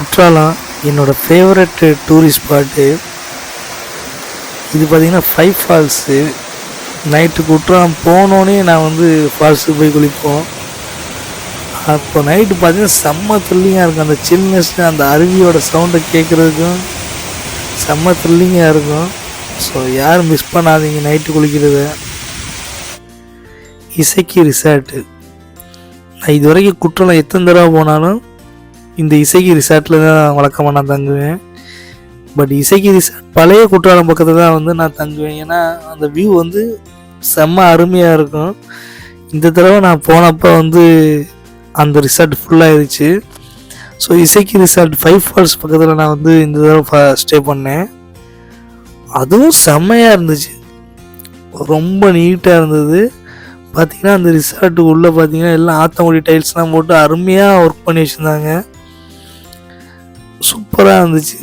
குற்றாலம் என்னோடய favourite tourist spot. இது பார்த்திங்கன்னா 5 ஃபால்ஸு. நைட்டு குற்றாலம் போனோடனே நான் வந்து ஃபால்ஸுக்கு போய் குளிப்போம். அப்போ நைட்டு பார்த்திங்கன்னா செம்ம த்ரில்லிங்காக இருக்கும். அந்த சில்னஸ், அந்த அருவியோட சவுண்டை கேட்குறதுக்கும் செம்ம த்ரில்லிங்காக இருக்கும். ஸோ யாரும் மிஸ் பண்ணாதீங்க நைட்டு குளிக்கிறத. இசைக்கு ரிசார்ட்டு. நான் இது வரைக்கும் குற்றாலம் எத்தனை தடவை போனாலும் இந்த இசைக்கு ரிசார்ட்டில் தான் வழக்கமாக நான் தங்குவேன். பட் இசைக்கு ரிசார்ட் பழைய குற்றாலம் பக்கத்தில் தான் வந்து நான் தங்குவேன். ஏன்னா அந்த வியூ வந்து செம்ம அருமையாக இருக்கும். இந்த தடவை நான் போனப்போ வந்து அந்த ரிசார்ட் ஃபுல்லாகிடுச்சு. ஸோ இசைக்கு ரிசார்ட் 5 ஃபால்ஸ் பக்கத்தில் நான் வந்து இந்த தடவை ஸ்டே பண்ணேன். அதுவும் செம்மையாக இருந்துச்சு, ரொம்ப நீட்டாக இருந்தது. பார்த்திங்கன்னா அந்த ரிசார்ட்டுக்கு உள்ளே பார்த்திங்கன்னா எல்லாம் ஆத்தங்குடி டைல்ஸ்லாம் போட்டு அருமையாக ஒர்க் பண்ணி வச்சுருந்தாங்க. சூப்பராக இருந்துச்சு.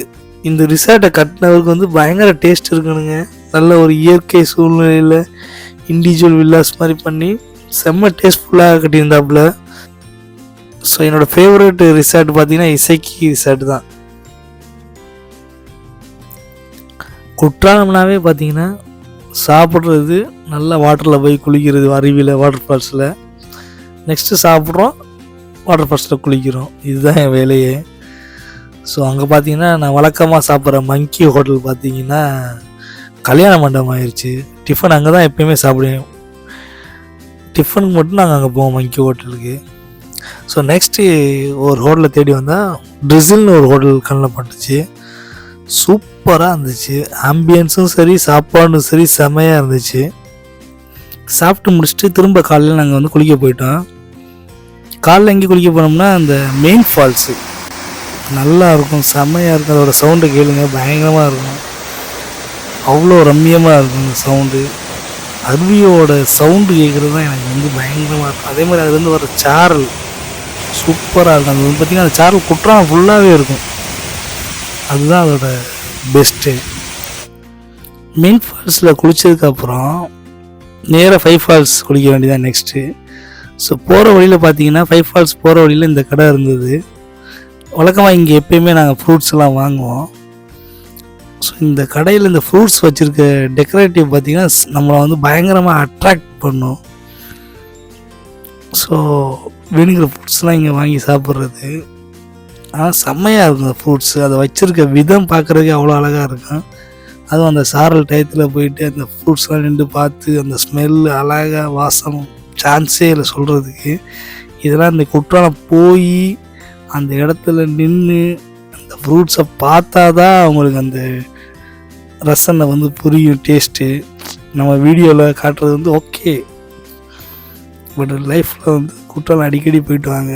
இந்த ரிசார்ட்டை கட்டினவருக்கு வந்து பயங்கர டேஸ்ட் இருக்கணுங்க. நல்ல ஒரு இயற்கை சூழ்நிலையில் இண்டிவிஜுவல் வில்லாஸ் மாதிரி பண்ணி செம்ம டேஸ்ட்ஃபுல்லாக கட்டியிருந்தாப்புல. ஸோ என்னோடய ஃபேவரட் ரிசார்ட் பார்த்திங்கன்னா இசைக்கு ரிசார்ட் தான். குற்றாலம்னாவே பார்த்திங்கன்னா சாப்பிட்றது, நல்லா வாட்டரில் போய் குளிக்கிறது, அருவியில் வாட்டர் ஃபால்ஸில். நெக்ஸ்ட்டு சாப்பிட்றோம், வாட்டர் ஃபால்ஸில் குளிக்கிறோம். இதுதான் என் வேலையே. ஸோ அங்கே பார்த்தீங்கன்னா நான் வழக்கமாக சாப்பிட்ற மங்கி ஹோட்டல் பார்த்திங்கன்னா கல்யாண மண்டபம் ஆயிடுச்சு. டிஃபன் அங்கே தான் எப்போயுமே சாப்பிடுவேன். டிஃபனுக்கு மட்டும் நாங்கள் அங்கே போவோம் மங்கி ஹோட்டலுக்கு. ஸோ நெக்ஸ்ட்டு ஒரு ஹோட்டலை தேடி வந்தால் ட்ரிசில்னு ஒரு ஹோட்டல் கண்ணில் பட்டுச்சு. சூப்பராக இருந்துச்சு. ஆம்பியன்ஸும் சரி, சாப்பாடும் சரி, செமையாக இருந்துச்சு. சாப்பிட்டு முடிச்சுட்டு திரும்ப காலையில் நாங்கள் வந்து குளிக்க போயிட்டோம். காலையில் எங்கே குளிக்க போனோம்னா அந்த மெயின் ஃபால்ஸு நல்லா இருக்கும், செம்மையாக இருக்கும். அதோட சவுண்டை கேளுங்க, பயங்கரமாக இருக்கும். அவ்வளோ ரம்மியமாக இருக்கும் அந்த சவுண்டு. அருவியோட சவுண்டு கேட்குறது தான் எனக்கு வந்து பயங்கரமாக இருக்கும். அதே மாதிரி அதுலேருந்து வர சாரல் சூப்பராக இருக்கும். அது வந்து பார்த்திங்கன்னா அந்த சாரல் குற்றாலம் ஃபுல்லாகவே இருக்கும். அதுதான் அதோட பெஸ்ட்டு. மெயின் ஃபால்ஸில் குளித்ததுக்கப்புறம் நேராக 5 ஃபால்ஸ் குளிக்க வேண்டியதான் நெக்ஸ்ட்டு. ஸோ போகிற வழியில் பார்த்தீங்கன்னா 5 ஃபால்ஸ் போகிற வழியில் இந்த கடை இருந்தது. வழக்கமாக இங்கே எப்போயுமே நாங்கள் ஃப்ரூட்ஸ் எல்லாம் வாங்குவோம். ஸோ இந்த கடையில் இந்த ஃப்ரூட்ஸ் வச்சுருக்க டெக்கரேட்டிவ் பார்த்திங்கன்னா நம்மளை வந்து பயங்கரமாக அட்ராக்ட் பண்ணும். ஸோ வேணுங்கிற ஃப்ரூட்ஸ்லாம் இங்கே வாங்கி சாப்பிட்றது ஆனால் செம்மையாக இருக்கும். அந்த ஃப்ரூட்ஸு அதை வச்சுருக்க விதம் பார்க்குறதுக்கு அவ்வளோ அழகாக இருக்கும். அதுவும் அந்த சாரல் டயத்தில் போயிட்டு அந்த ஃப்ரூட்ஸ்லாம் நின்று பார்த்து அந்த ஸ்மெல் அழகாக வாசம் சான்ஸே இல்லை சொல்கிறதுக்கு. இதெல்லாம் இந்த குற்றாலம் போய் அந்த இடத்துல நின்று அந்த ஃப்ரூட்ஸை பார்த்தா தான் அவங்களுக்கு அந்த ரசனை வந்து புரியும். டேஸ்ட்டு நம்ம வீடியோவில் காட்டுறது வந்து ஓகே, பட் லைஃப்பில் வந்து குற்றாலம் அடிக்கடி போயிட்டு வாங்க.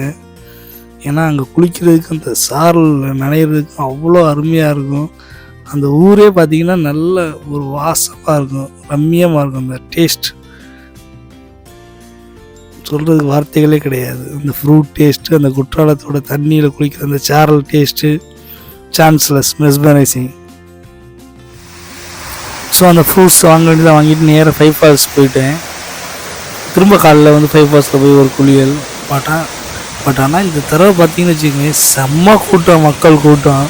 ஏன்னா அங்கே குளிக்கிறதுக்கு அந்த சாரல் நனையிறதுக்கும் அவ்வளோ அருமையாக இருக்கும். அந்த ஊரே பார்த்திங்கன்னா நல்ல ஒரு வாசமாக இருக்கும், ரம்மியமாக இருக்கும். அந்த டேஸ்ட் சொல்கிறதுக்கு வார்த்தைகளே கிடையாது. அந்த ஃப்ரூட் டேஸ்ட்டு, அந்த குற்றாலத்தோட தண்ணியில் குளிக்கிற அந்த சாரல் டேஸ்ட்டு சான்ஸ்லெஸ், மெஸ்மரைசிங். ஸோ அந்த ஃப்ரூட்ஸ் வாங்க வேண்டியதாக வாங்கிட்டு நேராக 5 ஃபால்ஸ் போயிட்டேன். திரும்ப காலையில் வந்து 5 ஃபால்ஸில் போய் ஒரு குளியல் பாட்டேன். பட் ஆனால் இந்த தடவை பார்த்திங்கன்னு வச்சுக்கோங்க, செம்ம கூட்டம், மக்கள் கூட்டம்.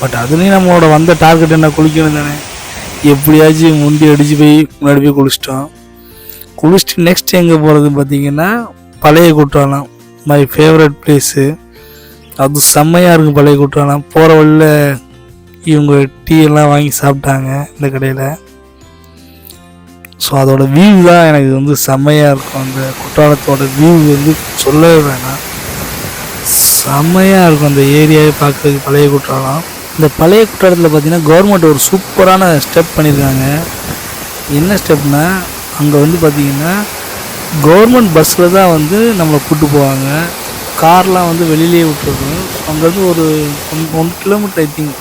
பட் அதுலேயும் நம்மளோட வந்த டார்கெட் என்ன, குளிக்கணும் தானே. எப்படியாச்சும் முந்தி அடித்து போய் முன்னாடி போய் குளிச்சுட்டு நெக்ஸ்ட் எங்கே போகிறது பார்த்திங்கன்னா பழைய குற்றாலம், மை ஃபேவரட் பிளேஸு. அது செம்மையாக இருக்கும் பழைய குற்றாலம். போகிற வழியில் இவங்க டீ எல்லாம் வாங்கி சாப்பிட்டாங்க இந்த கடையில். ஸோ அதோட வியூ தான் எனக்கு வந்து செம்மையாக இருக்கும். அந்த குற்றாலத்தோட வியூ வந்து சொல்லவே வேணாம், செம்மையாக இருக்கும் அந்த ஏரியாவை பார்க்குறதுக்கு. பழைய குற்றாலம், இந்த பழைய குற்றாலத்தில் பார்த்திங்கன்னா கவர்மெண்ட் ஒரு சூப்பரான ஸ்டெப் பண்ணியிருக்காங்க. என்ன ஸ்டெப்னா, அங்கே வந்து பார்த்திங்கன்னா கவர்மெண்ட் பஸ்ஸில் தான் வந்து நம்மளை கூப்பிட்டு போவாங்க. கார்லாம் வந்து வெளியிலே விட்டுருக்கோம். அங்கேருந்து ஒரு 1 கிலோமீட்டர் ஐ திங்க்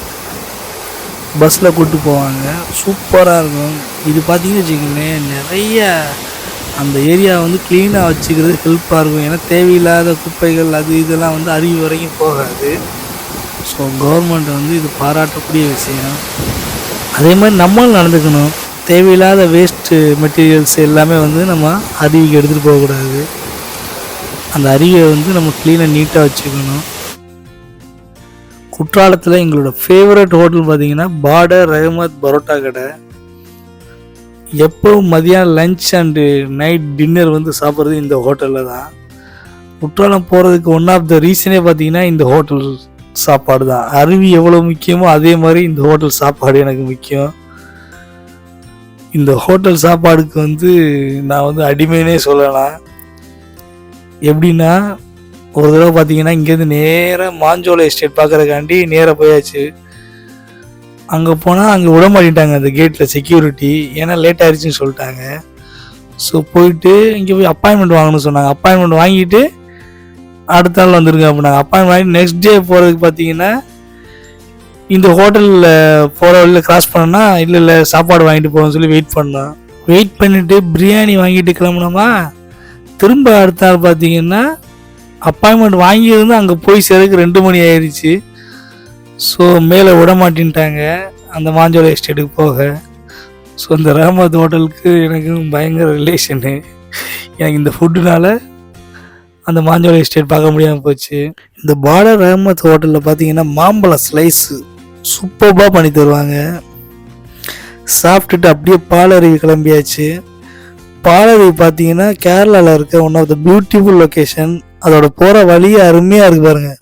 பஸ்ஸில் கூப்பிட்டு போவாங்க. சூப்பராக இருக்கும். இது பார்த்திங்கன்னு வச்சுக்கோங்களேன், நிறைய அந்த ஏரியா வந்து க்ளீனாக வச்சுக்கிறது ஹெல்ப்பாக இருக்கும். ஏன்னா தேவையில்லாத குப்பைகள் அது இதெல்லாம் வந்து அருவி வரைக்கும் போகாது. ஸோ கவர்மெண்ட் வந்து இது பாராட்டக்கூடிய விஷயம். அதே மாதிரி நம்மளும் நடந்துக்கணும். தேவையில்லாத வேஸ்ட்டு மெட்டீரியல்ஸ் எல்லாமே வந்து நம்ம அருவிக்கு எடுத்துகிட்டு போகக்கூடாது. அந்த அருவியை வந்து நம்ம க்ளீனாக நீட்டாக வச்சுக்கணும். குற்றாலத்தில் எங்களோட ஃபேவரட் ஹோட்டல் பார்த்தீங்கன்னா பார்டர் ரஹமத் பரோட்டா கடை. எப்போ மதியானம் லஞ்ச் அண்டு நைட் டின்னர் வந்து சாப்பிட்றது இந்த ஹோட்டலில் தான். குற்றாலம் போகிறதுக்கு ஒன் ஆஃப் த ரீசனே பார்த்தீங்கன்னா இந்த ஹோட்டல் சாப்பாடு தான். அருவி எவ்வளோ முக்கியமோ அதே மாதிரி இந்த ஹோட்டல் சாப்பாடு எனக்கு முக்கியம். இந்த ஹோட்டல் சாப்பாடுக்கு வந்து நான் வந்து அடிமைனே சொல்லலாம். எப்படின்னா ஒரு தடவை பார்த்தீங்கன்னா இங்கேருந்து நேராக மாஞ்சோலை எஸ்டேட் பார்க்குறதுக்காண்டி நேராக போயாச்சு. அங்கே போனால் அங்கே விட மாட்டேங்கிட்டாங்க அந்த கேட்டில் செக்யூரிட்டி, ஏன்னா லேட் ஆயிடுச்சுன்னு சொல்லிட்டாங்க. ஸோ போயிட்டு இங்கே போய் அப்பாயின்மெண்ட் வாங்கணும்னு சொன்னாங்க. அப்பாயின்மெண்ட் வாங்கிட்டு அடுத்த நாள் வந்துருங்க அப்படின்னாங்க. அப்பாயின்மெண்ட் வாங்கி நெக்ஸ்ட் டே போகிறதுக்கு பார்த்தீங்கன்னா இந்த ஹோட்டலில் போகிற வழியில் கிராஸ் பண்ணோன்னா இல்லை சாப்பாடு வாங்கிட்டு போகணும்னு சொல்லி வெயிட் பண்ணிவிட்டு பிரியாணி வாங்கிட்டு கிளம்புனோமா. திரும்ப அடுத்த நாள் பார்த்தீங்கன்னா அப்பாயின்மெண்ட் வாங்கியிருந்து அங்கே போய் சேர்றதுக்கு 2 மணி ஆயிடுச்சு. ஸோ மேலே விட மாட்டேன்ட்டாங்க அந்த மாஞ்சோலை எஸ்டேட்டுக்கு போக. ஸோ இந்த ரஹமத் ஹோட்டலுக்கு எனக்கு பயங்கர ரிலேஷனு. எனக்கு இந்த ஃபுட்டுனால அந்த மாஞ்சோலை எஸ்டேட் பார்க்க முடியாமல் போச்சு. இந்த பார்டர் ரஹமத் ஹோட்டலில் பார்த்தீங்கன்னா மாம்பழம் ஸ்லைஸு சூப்பராக பண்ணி தருவாங்க. சாப்பிட்டுட்டு அப்படியே பாலருவி கிளம்பியாச்சு. பாலருவி பார்த்தீங்கன்னா கேரளாவில் இருக்க one of the beautiful location. அதோட போகிற வழியே அருமையாக இருக்குது பாருங்கள்.